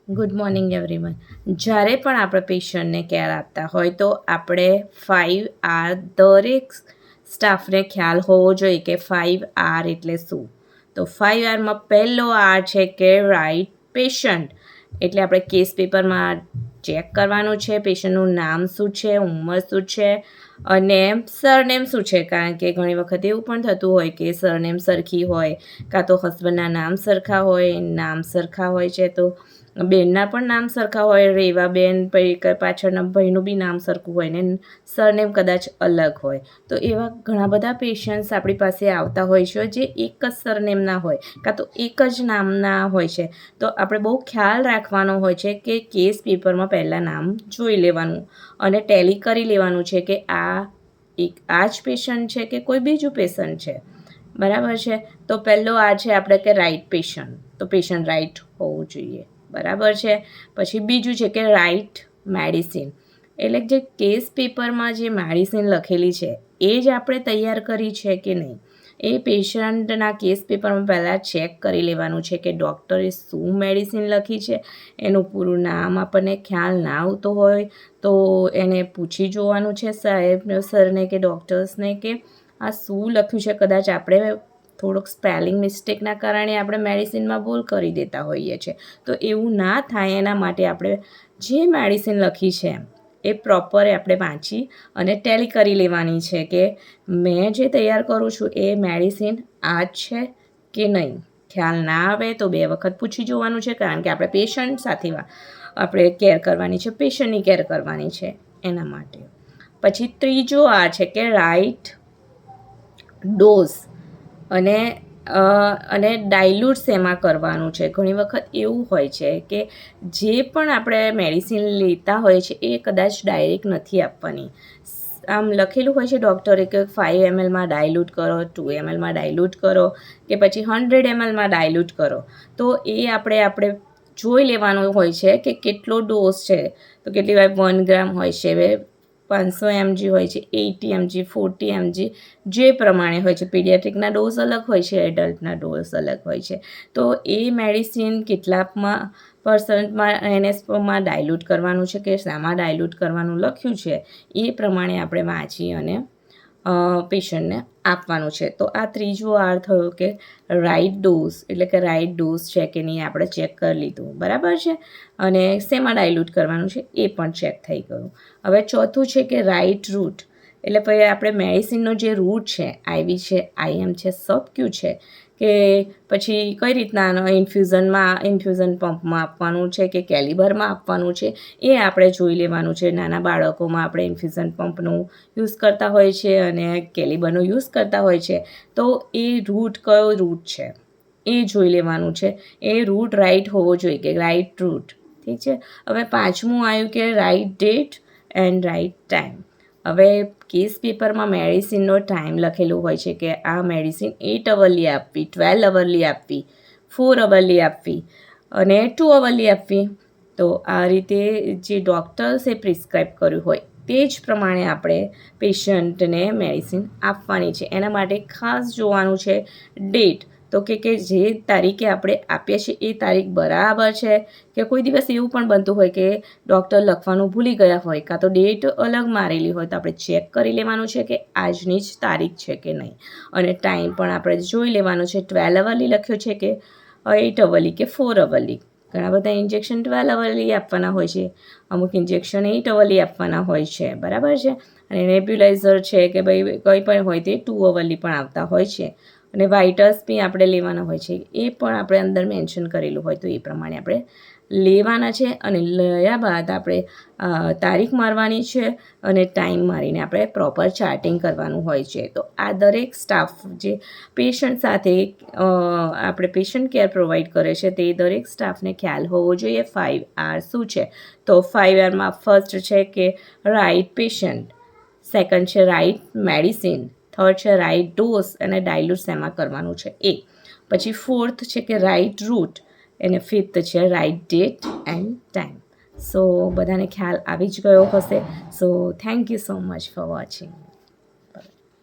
Good morning everyone. જ્યારે પણ આપણે પેશન્ટને કેર આપતા હોય તો આપણે 5R દરેક સ્ટાફને ખ્યાલ હોવો જોઈએ કે 5R એટલે શું. તો 5Rમાં પહેલો R છે કે રાઇટ પેશન્ટ. એટલે આપણે કેસ પેપરમાં ચેક કરવાનું છે પેશન્ટનું નામ શું છે, ઉંમર શું છે અને સરનેમ શું છે. કારણ કે ઘણી વખત એવું પણ થતું હોય કે સરનેમ સરખી હોય, કાં તો હસબન્ડના નામ સરખા હોય, નામ સરખા હોય છે, તો બેનના પણ નામ સરખા હોય, રેવાબેન પાછળના ભાઈનું બી નામ સરખું હોય ને સરનેમ કદાચ અલગ હોય. તો એવા ઘણા બધા પેશન્ટ્સ આપણી પાસે આવતા હોય છે જે એક જ સરનેમના હોય, કાં તો એક જ નામના હોય છે. તો આપણે બહુ ખ્યાલ રાખવાનો હોય છે કે કેસ પેપરમાં પહેલાં નામ જોઈ લેવાનું અને ટેલી કરી લેવાનું છે કે આ જ પેશન્ટ છે કે કોઈ બીજું પેશન્ટ છે. બરાબર છે. તો પહેલો આ છે આપણે કે રાઇટ પેશન્ટ. તો પેશન્ટ રાઇટ હોવું જોઈએ. બરાબર છે. પછી બીજું છે કે રાઇટ મેડિસિન. એટલે જે કેસ પેપરમાં જે મેડિસિન લખેલી છે એ જ આપણે તૈયાર કરી છે કે નહીં, એ પેશન્ટના કેસ પેપરમાં પહેલાં ચેક કરી લેવાનું છે કે ડૉક્ટરે શું મેડિસિન લખી છે. એનું પૂરું નામ આપણને ખ્યાલ ના આવતો હોય તો એને પૂછી જોવાનું છે સરને કે ડૉક્ટર્સને કે આ શું લખ્યું છે. કદાચ આપણે થોડુંક સ્પેલિંગ મિસ્ટેકના કારણે આપણે મેડિસિનમાં ભૂલ કરી દેતા હોઈએ છીએ. તો એવું ના થાય એના માટે આપણે જે મેડિસિન લખી છે એ પ્રોપર આપણે વાંચી અને ટેલી કરી લેવાની છે કે મેં જે તૈયાર કરું છું એ મેડિસિન આ જ છે કે નહીં. ખ્યાલ ના આવે તો 2 વખત પૂછી જોવાનું છે, કારણ કે આપણે પેશન્ટ સાથે આપણે કેર કરવાની છે, પેશન્ટની કેર કરવાની છે એના માટે. પછી ત્રીજો આ છે કે રાઇટ ડોઝ અને ડાયલ્યુટ શેમાં કરવાનું છે. ઘણી વખત એવું હોય છે કે જે પણ આપણે મેડિસિન લેતા હોય છે એ કદાચ ડાયરેક્ટ નથી આપવાની. આમ લખેલું હોય છે ડૉક્ટરે કે 5 mlમાં ડાયલ્યુટ કરો, 2 mlમાં ડાયલ્યુટ કરો કે પછી 100 mlમાં ડાયલ્યુટ કરો. તો એ આપણે જોઈ લેવાનું હોય છે કે કેટલો ડોઝ છે. તો કેટલી વાર 1 ગ્રામ હોય છે, 500 mg હોય છે, 80 mg, 40 mg, જે પ્રમાણે હોય છે. પીડિયાટ્રિકના ડોઝ અલગ હોય છે, એડલ્ટના ડોઝ અલગ હોય છે. તો એ મેડિસિન કેટલાકમાં પર્સન્ટમાં એનએસમાં ડાયલ્યુટ કરવાનું છે કે શામાં ડાયલ્યુટ કરવાનું લખ્યું છે એ પ્રમાણે આપણે વાંચી અને પેશન્ટને આપવાનું છે. તો આ ત્રીજો આર થયો કે રાઇટ ડોઝ. એટલે કે રાઇટ ડોઝ છે કે નહીં આપણે ચેક કરી લીધું. બરાબર છે. અને શેમાં ડાયલ્યુટ કરવાનું છે એ પણ ચેક થઈ ગયું. હવે ચોથું છે કે રાઇટ રૂટ. એટલે પછી આપણે મેડિસિનનો જે રૂટ છે, આઈવી છે, આઈએમ છે, સબક્યુ છે, કે પછી કઈ રીતના ઇન્ફ્યુઝન પંપમાં આપવાનું છે કે કેલિબરમાં આપવાનું છે એ આપણે જોઈ લેવાનું છે. નાના બાળકોમાં આપણે ઇન્ફ્યુઝન પંપનું યુઝ કરતા હોય છે અને કેલિબરનો યુઝ કરતા હોય છે. તો એ રૂટ કયો રૂટ છે એ જોઈ લેવાનું છે. એ રૂટ રાઇટ હોવો જોઈએ કે રાઇટ રૂટ. ઠીક છે. હવે પાંચમું આવ્યું કે right date and right time. હવે કેસ પેપરમાં મેડિસિનનો ટાઈમ લખેલું હોય છે કે આ મેડિસિન 8 અવરલી આપવી, 12 અવરલી આપવી, 4 અવરલી આપવી અને 2 અવરલી આપવી. તો આ રીતે જે ડૉક્ટર્સે પ્રિસ્ક્રાઇબ કર્યું હોય તે જ પ્રમાણે આપણે પેશન્ટને મેડિસિન આપવાની છે. એના માટે ખાસ જોવાનું છે ડેટ. તો કે જે તારીખે આપણે આપીએ છીએ એ તારીખ બરાબર છે કે કોઈ દિવસ એવું પણ બનતું હોય કે ડૉક્ટર લખવાનું ભૂલી ગયા હોય, કાં તો ડેટ અલગ મારેલી હોય. તો આપણે ચેક કરી લેવાનું છે કે આજની જ તારીખ છે કે નહીં. અને ટાઈમ પણ આપણે જોઈ લેવાનો છે. 12 અવરલી લખ્યો છે કે 8 અવરલી કે 4 અવરલી. ઘણા બધા ઇન્જેક્શન 12 અવરલી આપવાના હોય છે, અમુક ઇન્જેક્શન 8 અવરલી આપવાના હોય છે. બરાબર છે. અને નેબ્યુલાઇઝર છે કે ભાઈ કંઈ પણ હોય તે 2 અવરલી પણ આવતા હોય છે. અને વાઇટર્સ બી આપણે લેવાના હોય છે, એ પણ આપણે અંદર મેન્શન કરેલું હોય તો એ પ્રમાણે આપણે લેવાના છે. અને લયા બાદ આપણે તારીખ મારવાની છે અને ટાઈમ મારીને આપણે પ્રોપર ચાર્ટિંગ કરવાનું હોય છે. તો આ દરેક સ્ટાફ જે પેશન્ટ સાથે આપણે પેશન્ટ કેર પ્રોવાઈડ કરે છે તે દરેક સ્ટાફને ખ્યાલ હોવો જોઈએ 5R શું છે. તો 5Rમાં ફર્સ્ટ છે કે રાઇટ પેશન્ટ, સેકન્ડ છે રાઇટ મેડિસિન, થર્ડ છે રાઇટ ડોઝ અને ડાયલ્યુટ શેમાં કરવાનું છે એ. પછી ફોર્થ છે કે રાઇટ રૂટ અને ફિફ્થ છે રાઇટ ડેટ એન્ડ ટાઈમ. સો બધાને ખ્યાલ આવી જ ગયો હશે. So thank you so much for watching.